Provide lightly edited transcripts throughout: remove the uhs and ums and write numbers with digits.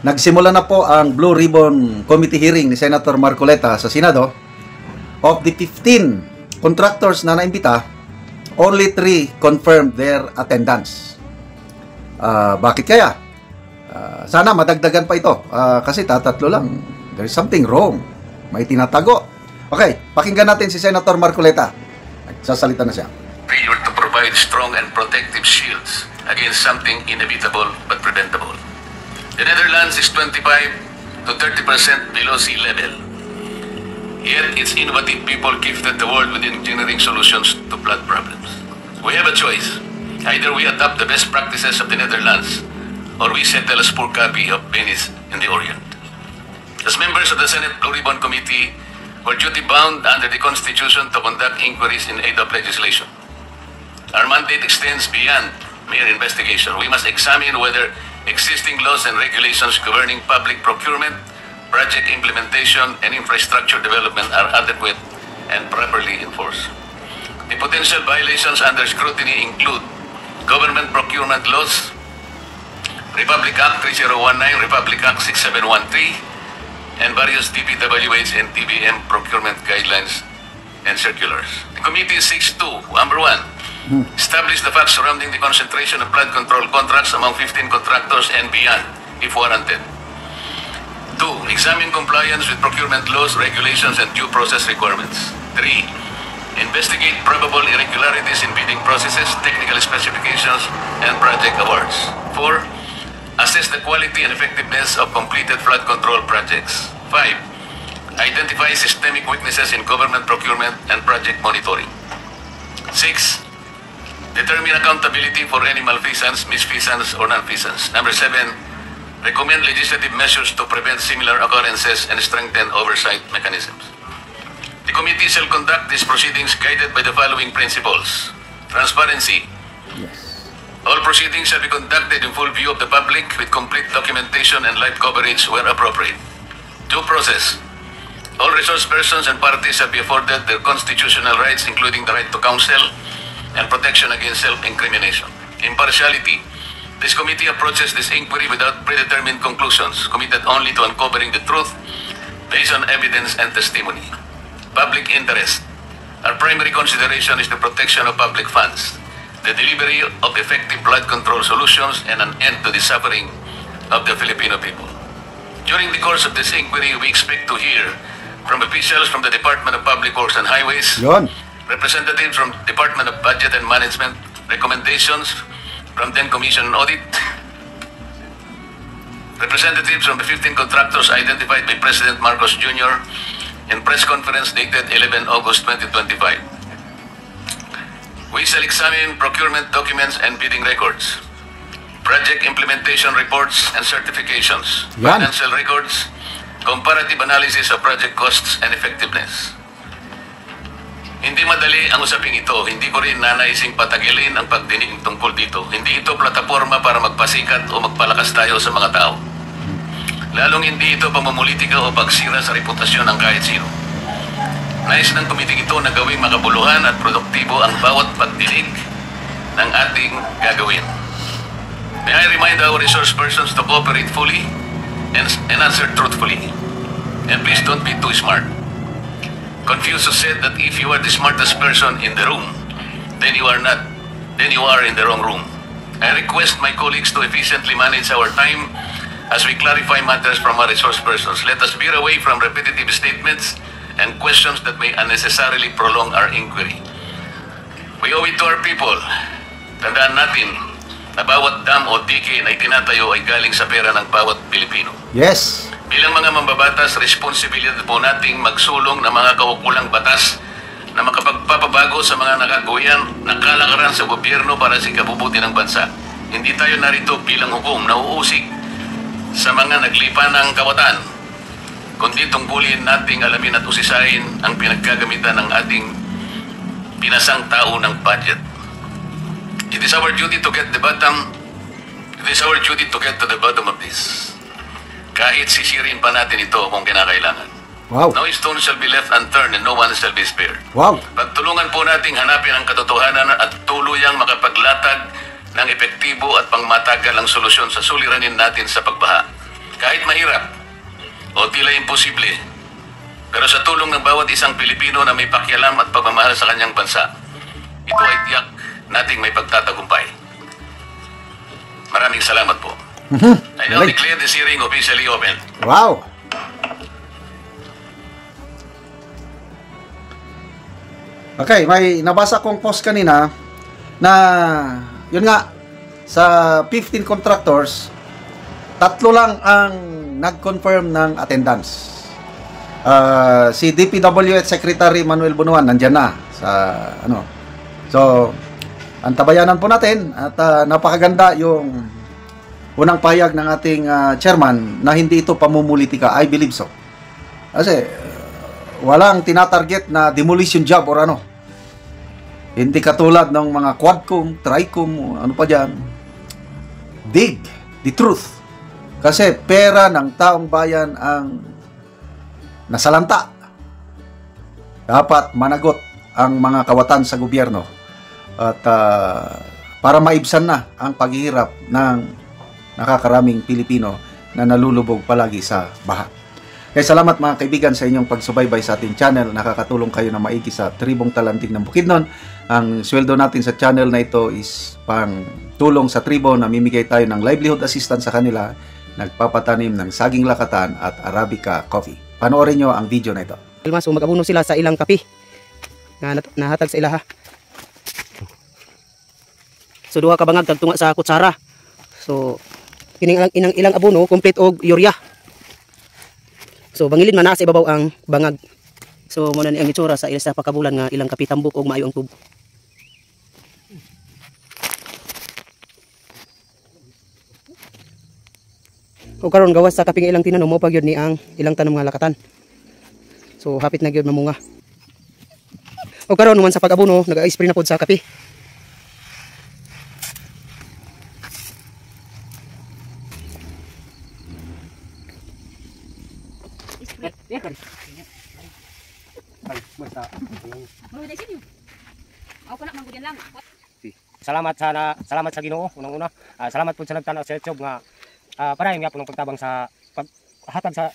Nagsimula na po ang Blue Ribbon Committee hearing ni Senator Marcoleta sa Senado. Of the 15 contractors na naimbita, only 3 confirmed their attendance. Bakit kaya? Sana madagdagan pa ito kasi tatatlo lang. There's something wrong. May tinatago. Okay, pakinggan natin si Senator Marcoleta. Sasalita na siya. Failure to provide strong and protective shields against something inevitable but preventable. The Netherlands is 25 to 30% below sea level. Yet its innovative people gifted the world with engineering solutions to flood problems. We have a choice. Either we adopt the best practices of the Netherlands or we settle a poor copy of Venice in the Orient. As members of the Senate Blue Ribbon Committee, we're duty-bound under the Constitution to conduct inquiries in aid of legislation. Our mandate extends beyond mere investigation. We must examine whether existing laws and regulations governing public procurement, project implementation, and infrastructure development are adequate and properly enforced. The potential violations under scrutiny include government procurement laws, Republic Act 3019, Republic Act 6713, and various DPWH and TBM procurement guidelines and circulars. The committee seeks to, number 1, establish the facts surrounding the concentration of flood control contracts among 15 contractors and beyond, if warranted. 2. Examine compliance with procurement laws, regulations, and due process requirements. 3. Investigate probable irregularities in bidding processes, technical specifications, and project awards. 4. Assess the quality and effectiveness of completed flood control projects. 5. Identify systemic weaknesses in government procurement and project monitoring. 6. Determine accountability for any malfeasance, misfeasance, or nonfeasance. Number 7, recommend legislative measures to prevent similar occurrences and strengthen oversight mechanisms. The committee shall conduct these proceedings guided by the following principles. Transparency. All proceedings shall be conducted in full view of the public with complete documentation and live coverage where appropriate. Due process. All resource persons and parties shall be afforded their constitutional rights, including the right to counsel and protection against self-incrimination. Impartiality. This committee approaches this inquiry without predetermined conclusions, committed only to uncovering the truth based on evidence and testimony. Public interest. Our primary consideration is the protection of public funds, the delivery of effective flood control solutions, and an end to the suffering of the Filipino people. During the course of this inquiry, we expect to hear from officials from the Department of Public Works and Highways, representatives from Department of Budget and Management, recommendations from then Commission on Audit, representatives from the 15 contractors identified by President Marcos Jr. in press conference dated 11 August 2025. We shall examine procurement documents and bidding records, project implementation reports and certifications, financial records, comparative analysis of project costs and effectiveness. Hindi madali ang usaping ito. Hindi ko rin nanaising patagilin ang pagdinig tungkol dito. Hindi ito plataforma para magpasikat o magpalakas tayo sa mga tao. Lalong hindi ito pamumulitika o pagsira sa reputasyon ng kahit sino. Nais ng komiting ito na gawing makabuluhan at produktibo ang bawat pagdinig ng ating gagawin. May I remind our resource persons to cooperate fully and answer truthfully. And please don't be too smart. Confucius said that if you are the smartest person in the room, then you are in the wrong room. I request my colleagues to efficiently manage our time as we clarify matters from our resource persons. Let us veer away from repetitive statements and questions that may unnecessarily prolong our inquiry. We owe it to our people. Tandaan natin na bawat dam o dike na itinatayo ay galing sa pera ng bawat Pilipino. Yes. Bilang mga mambabatas, responsibilidad po nating magsulong ng mga kaukulang batas na makapagpapabago sa mga nakalakaran sa gobyerno para sa ikabubuti ng bansa. Hindi tayo narito bilang hukom na uusig sa mga naglipa ng kawatan, kundi tungkulin nating alamin at usisain ang pinaggagamitan ng ating pinasang tao ng budget. It is our duty to get to the bottom of this. Kahit sisirin pa natin ito kung kinakailangan. Wow. No stone shall be left unturned and no one shall be spared. Wow. Pagtulungan po nating hanapin ang katotohanan at tuluyang makapaglatag ng epektibo at pangmatagal ang solusyon sa suliranin natin sa pagbaha. Kahit mahirap o tila imposible, pero sa tulong ng bawat isang Pilipino na may pakialam at pagmamahal sa kanyang bansa, ito ay tiyak nating may pagtatagumpay. Maraming salamat po. I now declare this hearing officially open. Wow! Okay, may nabasa kong post kanina na, yun nga, sa 15 contractors, 3 lang ang nag-confirm ng attendance. Si DPWH Secretary Manuel Bunuan nandiyan na sa ano. So, antabayanan po natin at napakaganda yung unang pahayag ng ating chairman na hindi ito pamumulitika. I believe so. Kasi walang tinatarget na demolition job or ano. Hindi katulad ng mga Quadcom, Tricom, ano pa dyan. Dig the truth. Kasi pera ng taong bayan ang nasalanta. Dapat managot ang mga kawatan sa gobyerno at para maibsan na ang paghihirap ng nakakaraming Pilipino na nalulubog palagi sa baha. Kaya salamat mga kaibigan sa inyong pagsubaybay sa ating channel. Nakakatulong kayo na maigi sa Tribong Talantig ng Bukidnon. Ang sweldo natin sa channel na ito is pang tulong sa tribo. Namimigay tayo ng livelihood assistance sa kanila. Nagpapatanim ng saging lakatan at Arabica coffee. Panoorin nyo ang video na ito. So mag-abuno sila sa ilang kapi na nahatag sa ilaha. So duha ka bangag tagtunga sa kutsara. So kining ilang abono complete og urea. So bangilid man naa sa ibabaw ang bangag. So mo na ni ang itsura sa isa pagkabulan nga ilang kapi tambok og maayo ang tubo. O karon gawas sa kaping ilang tinanom mo pagyud ni ang ilang tanom nga lakatan. So hapit na gyud mamunga. O karon man sa pag-abono nag-spray na pod sa kapi. Salamat sa Ginoo unang-una. Salamat po sa nagtanaw sa YouTube nga parayon nga po ng pagtabang sa paghatag sa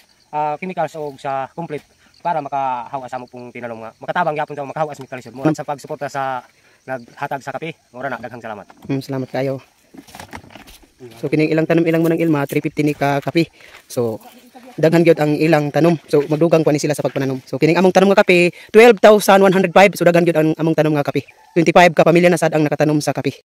chemicals o sa complete para makahawa sa mo pong tinanom nga makatabang gyapon sa makahawa sa mikalisod mo sa pagsuporta sa naghatag sa kape. Ora na daghang salamat. Salamat kayo. So kining ilang tanom ilang mo ng ilma 350 ni ka kape. So daghan gyud ang ilang tanom. So magdugang pa ni sila sa pagpananom. So kining among tanom nga kape 12,105. So daghan gyud ang among tanom nga kape. 25 ka pamilya na sad ang nakatanom sa kape.